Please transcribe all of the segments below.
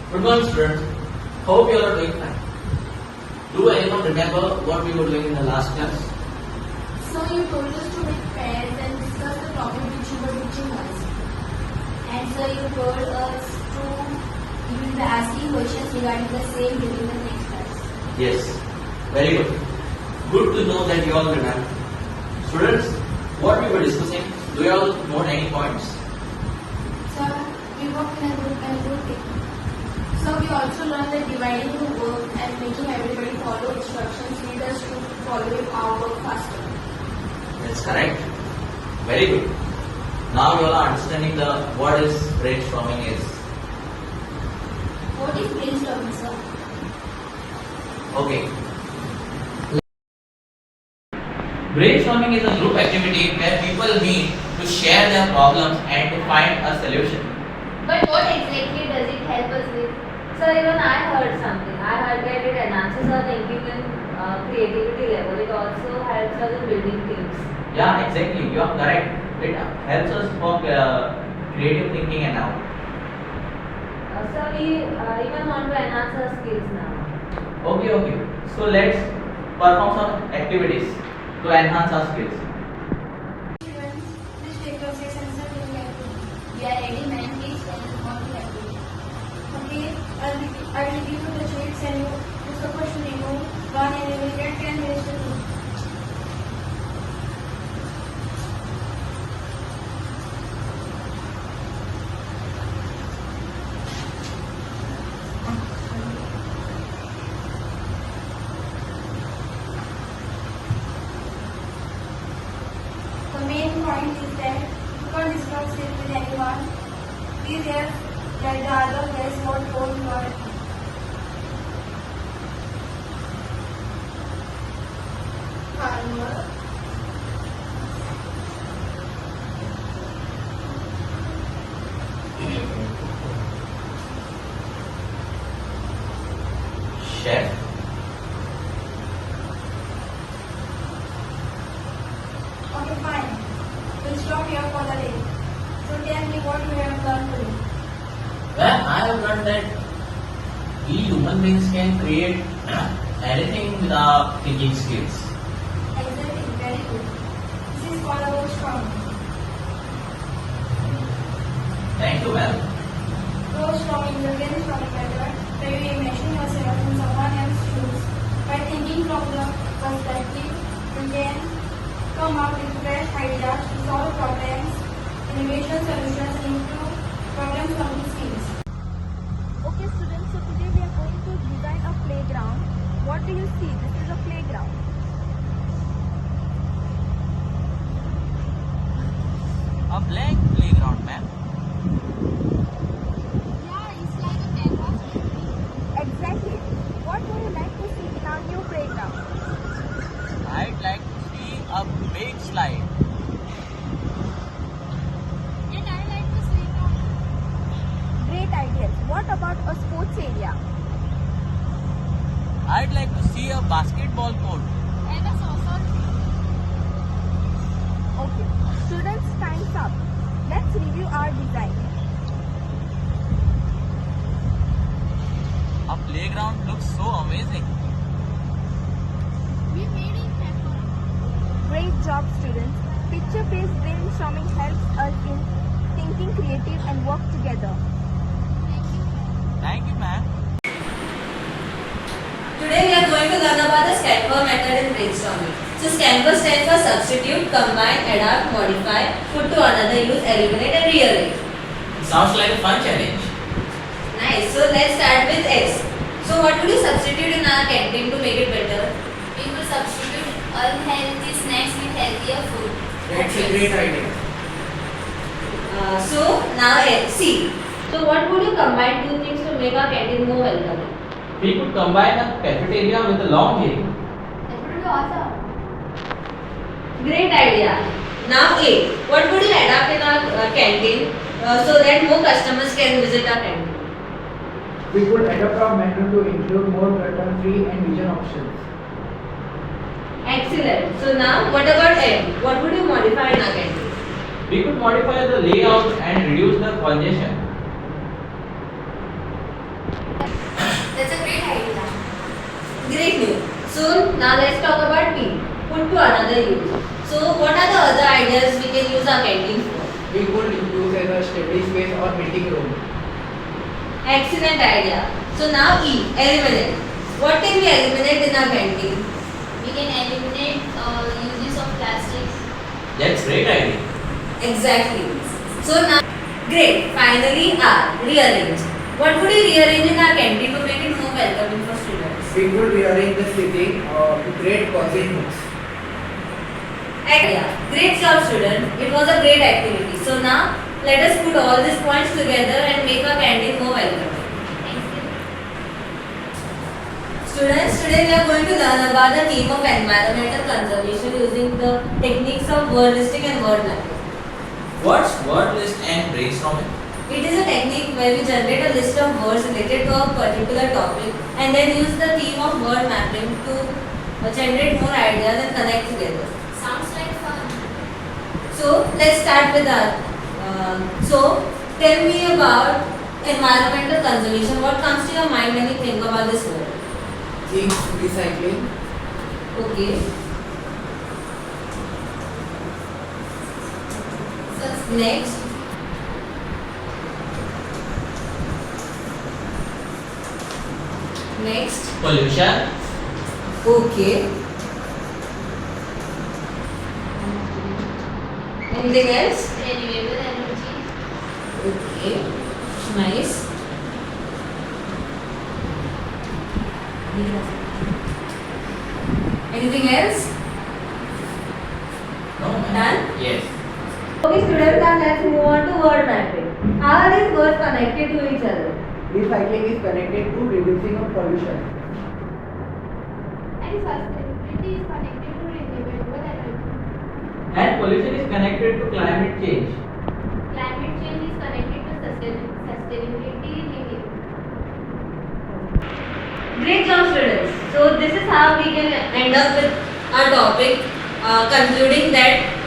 Good morning, students. Hope you all are doing fine. Do anyone remember what we were doing in the last class? So you told us to make pairs and discuss the topic which you were teaching us. And so you told us to you will be asking questions regarding the same during the next class. Yes. Very good. Good to know that you all remember. Students, what we were discussing, do you all note any points? Sir, we work in a group and group team. So we also learned that dividing the work and making everybody follow instructions lead us to follow our work faster. That's correct. Very good. Now you all are understanding the what is brainstorming is. What is brainstorming, sir? Okay. Brainstorming is a group activity where people meet to share their problems and to find a solution. But what exactly does it help us with? So even I heard something. I heard that it enhances our thinking and creativity level. It also helps us in building teams. Yeah, exactly. You are correct. It helps us for creative thinking and all. So we even want to enhance our skills now. Okay. So let's perform some activities to enhance our skills. Students, please take your seats and sit in your room. We are ready, ma'am. Please tell us what you have to do. Okay, I will give you the sheets and you are supposed to remove one and you will get 10 minutes to do. The main point is that you can't discuss it with anyone. Please let the other guess what role you are. Farmer. Chef. Okay, fine. We'll stop here for the day. So tell me what you have learned today. Well, I have learned that we human beings can create anything with our thinking skills. Exactly, very good. This is all about strong. Thank you, ma'am. Brainstorming is a brainstorming method where you imagine yourself in someone else's shoes. By thinking from the perspective, you can come up with fresh ideas to solve problems, innovation solutions, and improve problem solving skills. Okay students, so today we are going to design a playground. What do you see? This is a playground. A blank playground, ma'am. Yeah, it's like a canvas. Exactly. What would you like to see in our new playground? I'd like to see a big slide. And I like to see Great ideas. What about a sports area? I'd like to see a basketball court. And a saucer. Okay. Students, time's up. Let's review our design. A playground looks so amazing. We made it happen. Great job, students. Picture-based brainstorming helps us in thinking creative and work together. Thank you, ma'am. Today we are going to learn about the Scanfor method in brainstorming. So Scanfor stands for substitute, combine, adapt, modify, put to another use, eliminate and rearrange. Sounds like a fun challenge. Nice. So let's start with X. So what would you substitute in our canteen to make it better? We will substitute unhealthy snacks with healthier food. That's a great idea. So now C. So what would you combine two things to make our canteen more welcoming? We could combine a cafeteria with a laundry. That would be awesome. Great idea. Now A. What would you adapt in our canteen so that more customers can visit our canteen? We could adapt our menu to include more gluten-free and vegan options. Excellent. So now what about M? What would you modify in our canteen? We could modify the layout and reduce the congestion. That's a great idea. Great news. So now let's talk about P. Put to another use. So what are the other ideas we can use our canteen for? We could use as a study space or meeting room. Excellent idea. So now E. Eliminate. What can we eliminate in our canteen? We can eliminate uses of plastics. That's great idea. Exactly. So now, great. Finally, R. Rearrange. What would you rearrange in our canteen to make it more welcoming for students? We could rearrange the seating to create cozy nooks. Idea. Great job, students. It was a great activity. So now, let us put all these points together and make our canteen more welcoming. Thank you. Students, today we are going to learn about the theme of environmental conservation using the techniques of word listing and word mapping. What's word list and brainstorming? It is a technique where we generate a list of words related to a particular topic and then use the theme of word mapping to generate more ideas and connect together. Sounds like fun. So let's start with that. So tell me about environmental conservation. What comes to your mind when you think about this word? Think recycling. Okay. Next. Next. Pollution. Okay. Anything else? Renewable energy. Okay. Nice. Anything else? No, ma'am. Done? Yes. Okay, students, and let's move on to word mapping. How are these words connected to each other? Recycling is connected to reducing of pollution. And sustainability is connected to renewable energy. And pollution is connected to climate change. Climate change is connected to sustainability living. Great job, students. So this is how we can end up with our topic, concluding that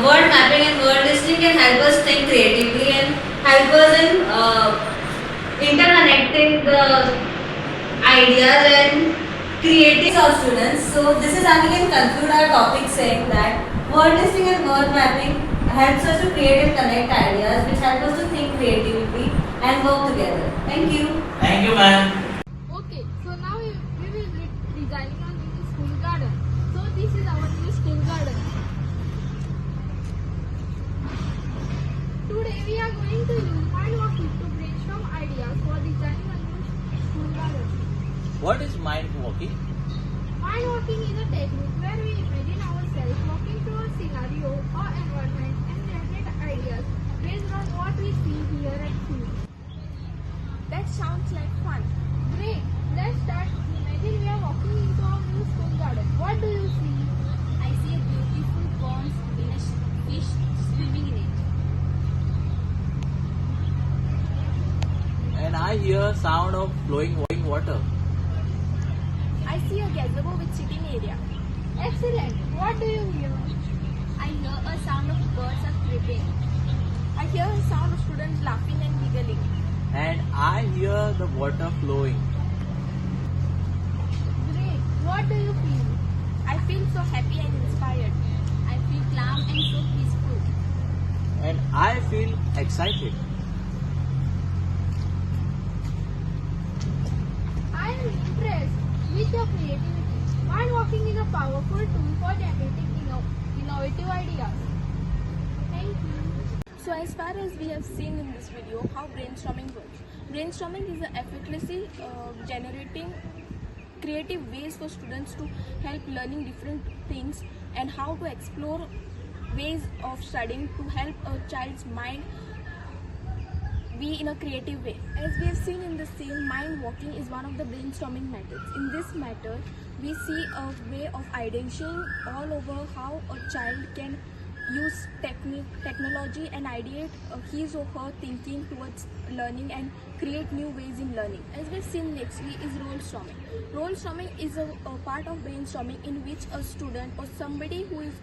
word mapping and word listing can help us think creatively and help us in interconnecting the ideas and creating our students. So this is how we can conclude our topic saying that word listing and word mapping helps us to create and connect ideas which help us to think creatively and work together. Thank you. Thank you, ma'am. Okay, so now we will be designing our new school garden. So this is our new school garden. Today we are going to use mind walking to brainstorm ideas for designing a new school garden. What is mind walking? Mind walking is a technique where we imagine ourselves walking through a scenario or environment and generate ideas based on what we see, hear and feel. That sounds like fun. Great, let's start. Imagine we are walking into our new school garden. What do you see? I see a beautiful pond in a fish swimming in it. And I hear sound of flowing water. I see a gazebo with sitting area. Excellent. What do you hear? I hear a sound of birds are chirping. I hear a sound of students laughing and giggling. And I hear the water flowing. Great. What do you feel? I feel so happy and inspired. I feel calm and so peaceful. And I feel excited. I am impressed with your creativity. Mind walking is a powerful tool for generating innovative ideas. Thank you. So as far as we have seen in this video how brainstorming works. Brainstorming is effortlessly generating creative ways for students to help learning different things and how to explore ways of studying to help a child's mind be in a creative way. As we have seen in the scene, mind walking is one of the brainstorming methods. In this method, we see a way of identifying all over how a child can use technology and ideate his or her thinking towards learning and create new ways in learning. As we've seen nextly is role storming. Role storming is a part of brainstorming in which a student or somebody who is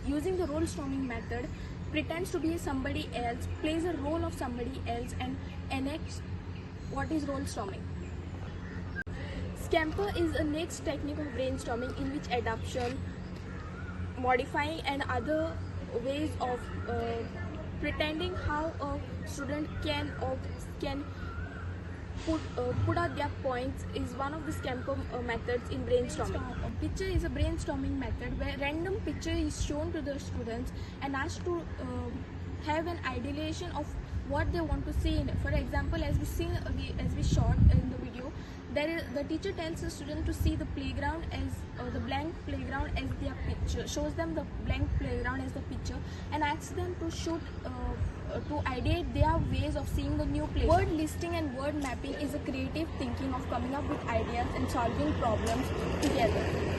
using the role storming method pretends to be somebody else, plays a role of somebody else and enacts what is role storming? Scamper is a next technique of brainstorming in which adaptation, modifying and other ways of pretending how a student can put out their points is one of the scamper methods in brainstorming. Picture is a brainstorming method where random picture is shown to the students and asked to have an ideation of what they want to see in it. For example, as we shot in the video, the teacher tells the student to see the playground as the blank playground as their picture, shows them the blank playground as the picture, and asks them to shoot to ideate their ways of seeing the new place. Word listing and word mapping is a creative thinking of coming up with ideas and solving problems together.